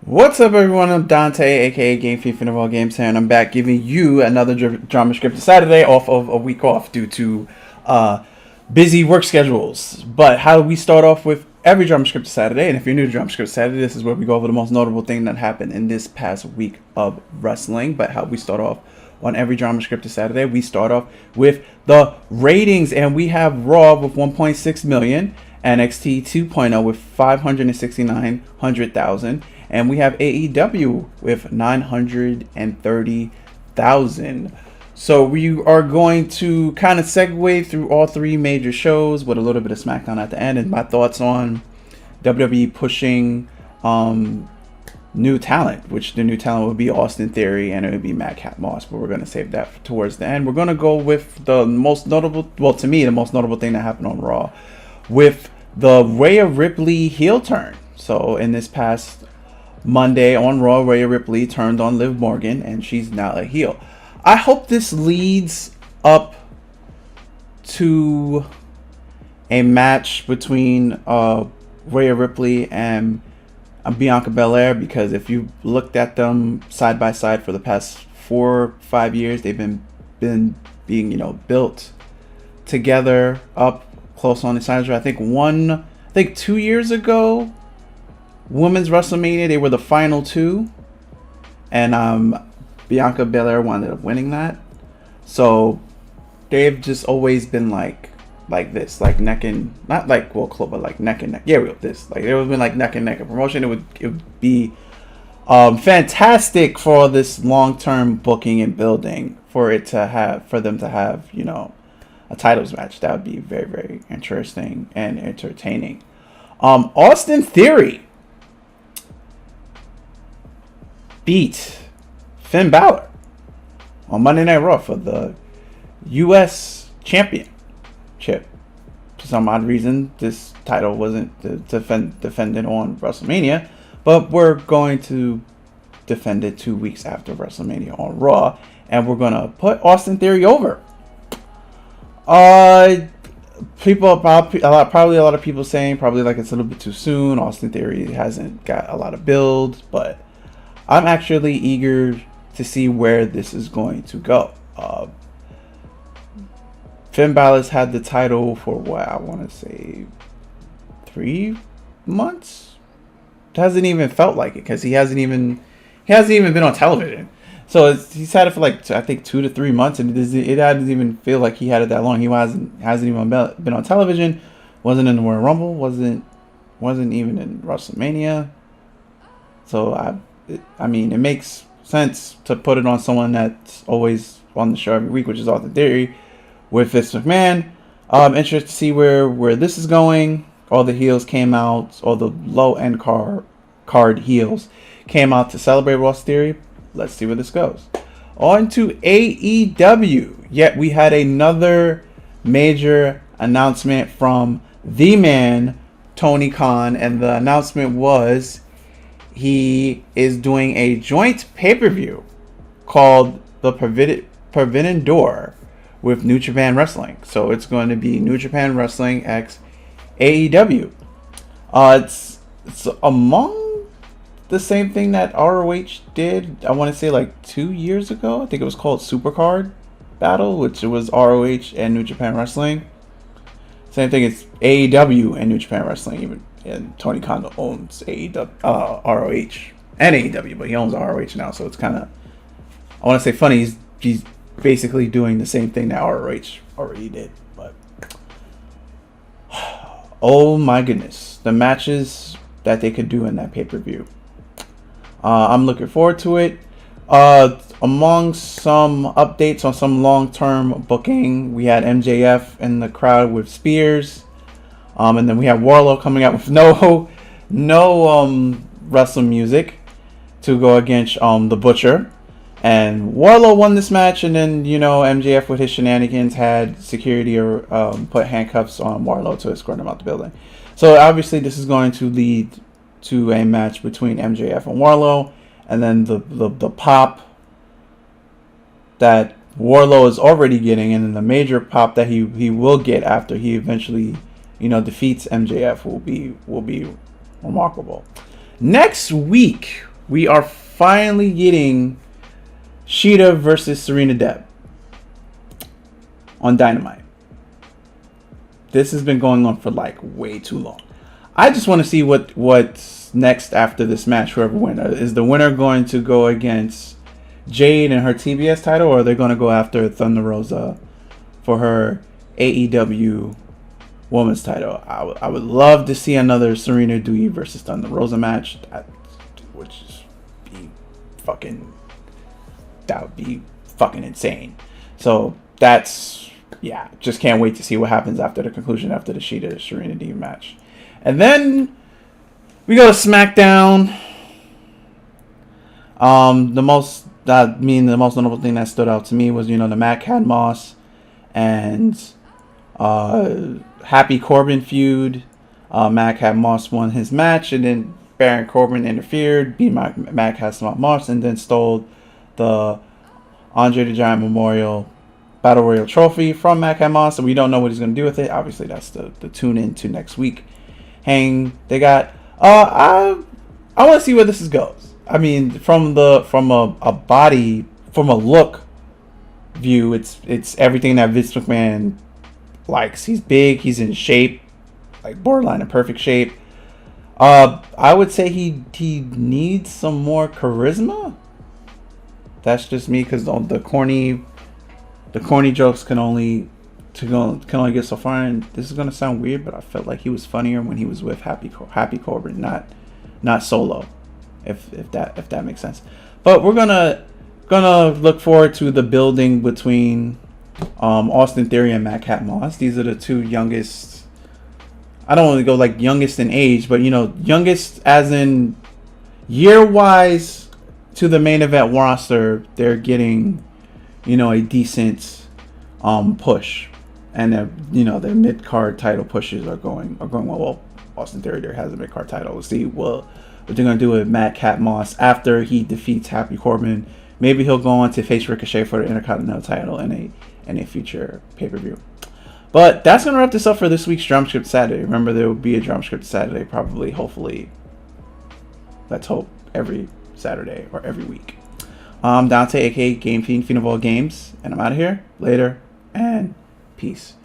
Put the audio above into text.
What's up, everyone? I'm Dante, aka Game Fiend from the World Games here, and I'm back giving you another Dramascripted Saturday off of a week off due to busy work schedules. But how do we start off with every Dramascripted Saturday? And if you're new to Dramascripted Saturday, this is where we go over the most notable thing that happened in this past week of wrestling. But how we start off on every Dramascripted Saturday, we start off with the ratings, and we have Raw with 1.6 million, NXT 2.0 with 569,000. And we have AEW with 930,000. So we are going to kind of segue through all three major shows with a little bit of Smackdown at the end, and my thoughts on WWE pushing new talent, which the new talent would be Austin Theory and it would be Madcap Moss, but we're going to save that towards the end. We're going to go with the most notable, well, to me, the most notable thing that happened on Raw with the Rhea Ripley heel turn. So in this past Monday on Raw, Rhea Ripley turned on Liv Morgan, and she's now a heel. I hope this leads up to a match between Rhea Ripley and Bianca Belair, because if you looked at them side by side for the past 4 or 5 years, they've been being built together up close on the sides. I think 2 years ago, Women's WrestleMania, they were the final two, and Bianca Belair wound up winning that. So they've just always been like this, like neck and not like club, but like neck and neck. Yeah, this like there would been like neck and neck. A promotion, it would be fantastic for this long-term booking and building for them to have a titles match. That would be very, very interesting and entertaining. Austin Theory beat Finn Balor on Monday Night Raw for the U.S. Championship. For some odd reason, this title wasn't defended on WrestleMania, but we're going to defend it 2 weeks after WrestleMania on Raw, and we're gonna put Austin Theory over. Probably a lot of people saying probably like it's a little bit too soon. Austin Theory hasn't got a lot of build, but I'm actually eager to see where this is going to go. Finn Balor's had the title for what I want to say 3 months. It hasn't even felt like it because he hasn't even been on television. So he's had it for like I think 2 to 3 months, and it doesn't even feel like he had it that long. He hasn't even been on television. Wasn't in the Royal Rumble. Wasn't even in WrestleMania. So I mean, it makes sense to put it on someone that's always on the show every week, which is Austin Theory with Vince McMahon. Interested to see where this is going. All the heels came out, all the low end card heels came out to celebrate Austin Theory. Let's see where this goes. On to AEW. Yet we had another major announcement from the man, Tony Khan, and the announcement was he is doing a joint pay-per-view called the Forbidden Door with New Japan Wrestling. So it's going to be New Japan Wrestling x AEW. It's among the same thing that ROH did, I want to say like 2 years ago. I think it was called Supercard Battle, which it was ROH and New Japan Wrestling. Same thing, it's AEW and New Japan Wrestling even. And Tony Khan owns AEW, ROH and AEW, but he owns ROH now, so it's kind of, I want to say funny, he's basically doing the same thing that ROH already did. But oh my goodness, the matches that they could do in that pay-per-view. I'm looking forward to it. Among some updates on some long-term booking, we had MJF in the crowd with Spears. And then we have Warlow coming out with no wrestle music to go against the Butcher. And Warlow won this match, and then MJF with his shenanigans had security put handcuffs on Warlow to escort him out the building. So obviously this is going to lead to a match between MJF and Warlow, and then the pop that Warlow is already getting, and then the major pop that he will get after he eventually defeats MJF will be remarkable. Next week We are finally getting Shida versus Serena Deeb on Dynamite. This has been going on for like way too long. I just want to see what's next after this match. Whoever wins, is the winner going to go against Jade and her TBS title, or are they going to go after Thunder Rosa for her AEW Women's title? I would love to see another Serena Deeb versus Thunder Rosa match. That would be fucking insane. So that's, yeah, just can't wait to see what happens after the conclusion, after the Shida Serena Deeb match. And then we go to Smackdown. The most notable thing that stood out to me was, the Madcap Moss and Happy Corbin feud. Madcap Moss won his match, and then Baron Corbin interfered, beat Madcap Moss, and then stole the Andre the Giant Memorial Battle Royal trophy from Madcap Moss. So we don't know what he's going to do with it. Obviously, that's the tune in to next week. They got I want to see where this goes. I mean, from a look view, it's everything that Vince McMahon likes. He's big, he's in shape, like borderline in perfect shape. I would say he needs some more charisma. That's just me, because the corny jokes can only get so far, and this is gonna sound weird, but I felt like he was funnier when he was with Happy Corbin, not solo, if that makes sense. But we're gonna look forward to the building between Austin Theory and Madcap Moss. These are the two youngest. I don't want to go like youngest in age, but youngest as in year wise to the main event roster. They're getting a decent push. And their mid card title pushes are going well. Well, Austin Theory there has a mid card title. We'll see what they're gonna do with Madcap Moss after he defeats Happy Corbin. Maybe he'll go on to face Ricochet for the Intercontinental title in a future pay-per-view. But that's gonna wrap this up for this week's Dramascripted Saturday. Remember, there will be a Dramascripted Saturday, probably, hopefully, let's hope, every Saturday or every week. Dante, aka Game Fiend of all games, and I'm out of here. Later, and peace.